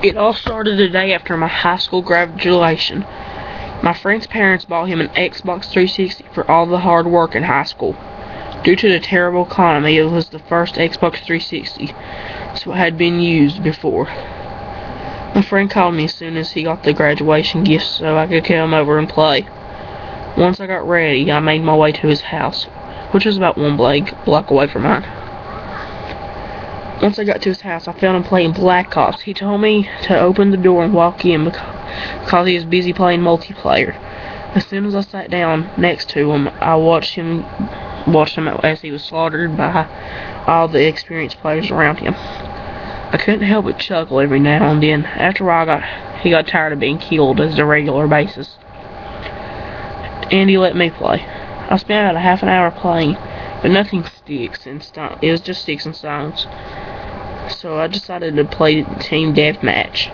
It all started the day after my high school graduation. My friend's parents bought him an Xbox 360 for all the hard work in high school. Due to the terrible economy, it was the first Xbox 360, so it had been used before. My friend called me as soon as he got the graduation gift so I could come over and play. Once I got ready, I made my way to his house, which was about one block away from mine. Once I got to his house, I found him playing Black Ops. He told me to open the door and walk in because he was busy playing multiplayer. As soon as I sat down next to him, I watched him as he was slaughtered by all the experienced players around him. I couldn't help but chuckle every now and then. After a while, he got tired of being killed as a regular basis, and he let me play. I spent about a half an hour playing, but nothing sticks and stones. It was just sticks and stones. So I decided to play Team Deathmatch.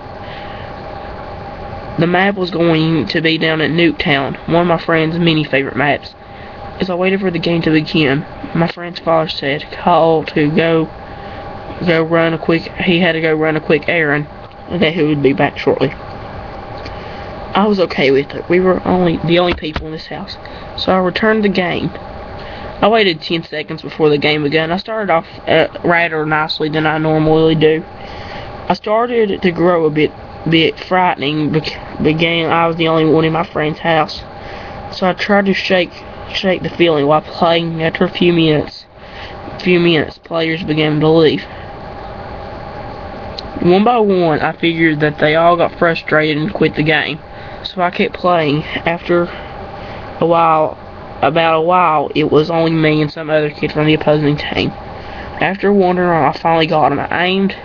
The map was going to be down at Nuketown, one of my friend's many favorite maps. As I waited for the game to begin, my friend's father said, "Call to go run a quick." He had to go run a quick errand, and that he would be back shortly. I was okay with it. We were the only people in this house, so I returned the game. I waited 10 seconds before the game began. I started off rather nicely than I normally do. I started to grow a bit frightening. I was the only one in my friend's house, so I tried to shake the feeling while playing. After a few minutes, players began to leave. One by one, I figured that they all got frustrated and quit the game, so I kept playing. After about a while, it was only me and some other kid from the opposing team. After wandering on, I finally got him. I aimed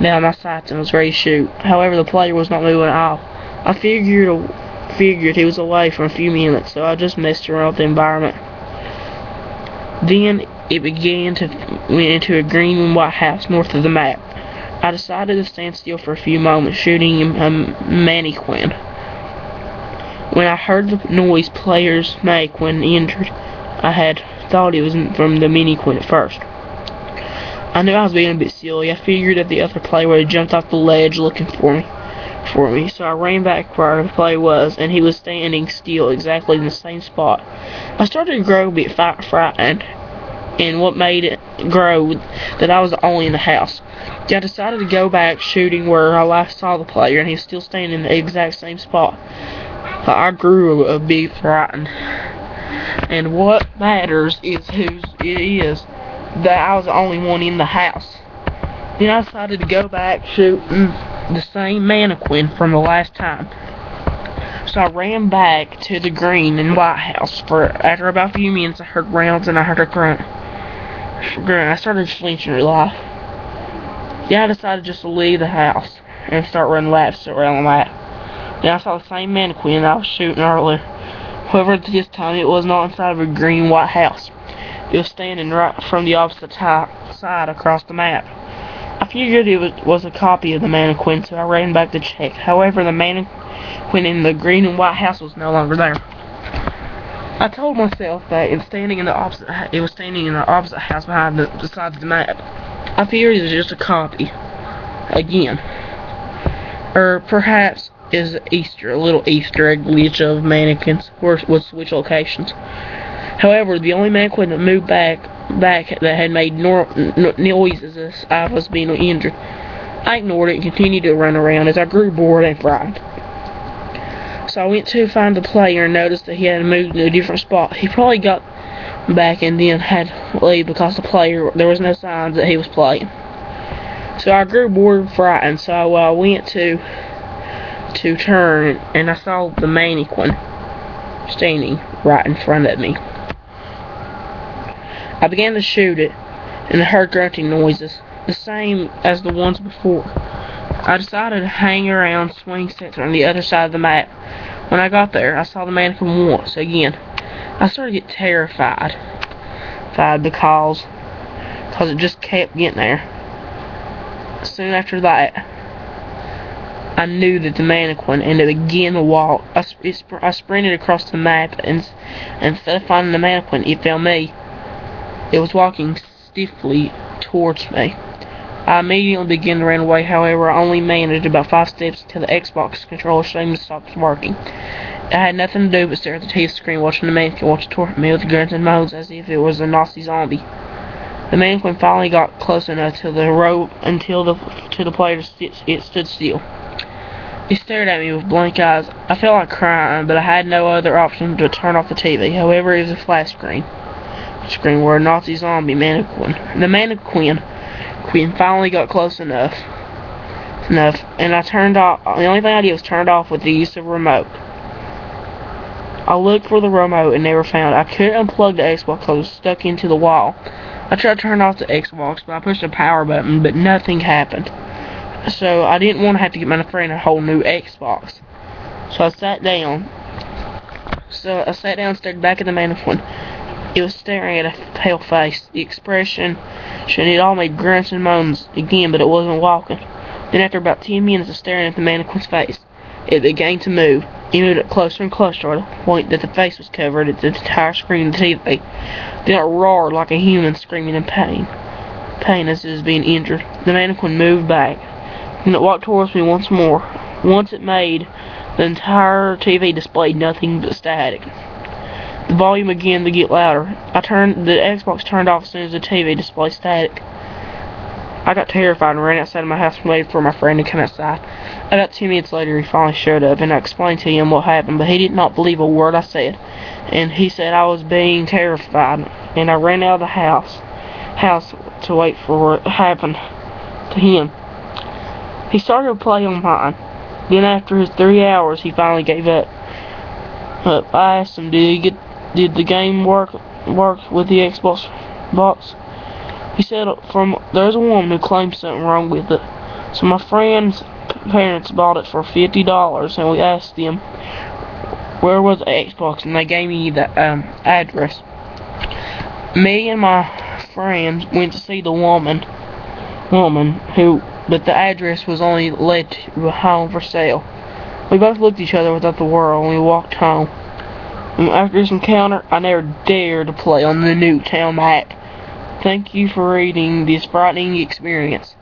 down my sights and was ready to shoot. However, the player was not moving at all. I figured he was away for a few minutes, so I just messed around with the environment. Then it went into a green and white house north of the map. I decided to stand still for a few moments, shooting a mannequin. When I heard the noise players make when injured, I had thought it was from the mannequin at first. I knew I was being a bit silly. I figured that the other player would have jumped off the ledge looking for me, so I ran back where the player was, and he was standing still exactly in the same spot. I started to grow a bit frightened, and what made it grow that I was the only in the house. I decided to go back shooting where I last saw the player, and he was still standing in the exact same spot. I grew a bit frightened, and what matters is whose it is, that I was the only one in the house. Then I decided to go back shooting the same mannequin from the last time. So I ran back to the green and white house. After about a few minutes, I heard rounds and I heard a grunt. I started flinching real life. Then I decided just to leave the house and start running laps around the map. Then I saw the same mannequin I was shooting earlier. However, this time it was not inside of a green-white house. It was standing right from the opposite side across the map. I figured it was a copy of the mannequin, so I ran back to check. However, the mannequin in the green and white house was no longer there. I told myself that it was standing in the opposite house behind the side of the map. I figured it was just a copy. Again. Or perhaps is a little Easter egg glitch of mannequins would switch locations. However, the only mannequin that moved back that had made noises as I was being injured, I ignored it and continued to run around as I grew bored and frightened. So I went to find the player and noticed that he had moved to a different spot. He probably got back and then had to leave because there was no signs that he was playing. So I grew bored and frightened, so I went to turn, and I saw the mannequin standing right in front of me. I began to shoot it, and I heard grunting noises, the same as the ones before. I decided to hang around swing sets on the other side of the map. When I got there, I saw the mannequin once again. I started to get terrified because it just kept getting there. Soon after that, I knew that the mannequin, and it began to walk. I sprinted across the map, and instead of finding the mannequin, it found me. It was walking stiffly towards me. I immediately began to run away. However, I only managed about 5 steps until the Xbox controller seemed to stop working. I had nothing to do but stare at the TV screen, watching the mannequin watch toward me with grunts and moans as if it was a Nazi zombie. The mannequin finally got close enough to the player it stood still. He stared at me with blank eyes. I felt like crying, but I had no other option but to turn off the TV. However, it was a flash screen where a Nazi zombie mannequin. The mannequin finally got close enough, and I turned off. The only thing I did was turn it off with the use of a remote. I looked for the remote and never found it. I couldn't unplug the Xbox because it was stuck into the wall. I tried to turn off the Xbox, but I pushed the power button, but nothing happened. So I didn't want to have to get my friend a whole new Xbox. So I sat down and stared back at the mannequin. It was staring at a pale face. The expression, it all made grunts and moans again, but it wasn't walking. Then after about 10 minutes of staring at the mannequin's face, it began to move. It moved up closer and closer to the point that the face was covered at the entire screen of the TV. Then it roared like a human screaming in pain as it was being injured. The mannequin moved back, and it walked towards me once more. Once it made, the entire TV displayed nothing but static. The volume began to get louder. The Xbox turned off as soon as the TV displayed static. I got terrified and ran outside of my house and waited for my friend to come outside. About 10 minutes later, he finally showed up, and I explained to him what happened, but he did not believe a word I said. And he said I was being terrified, and I ran out of the house to wait for what happened to him. He started to play online. Then after his 3 hours, he finally gave up. I asked him, did the game work with the Xbox box? He said there's a woman who claims something wrong with it. So my friend's parents bought it for $50, and we asked them where was the Xbox, and they gave me the address. Me and my friends went to see the woman, but the address was only led to a home for sale. We both looked at each other without the world, and we walked home. And after this encounter, I never dared to play on the Newtown map. Thank you for reading this frightening experience.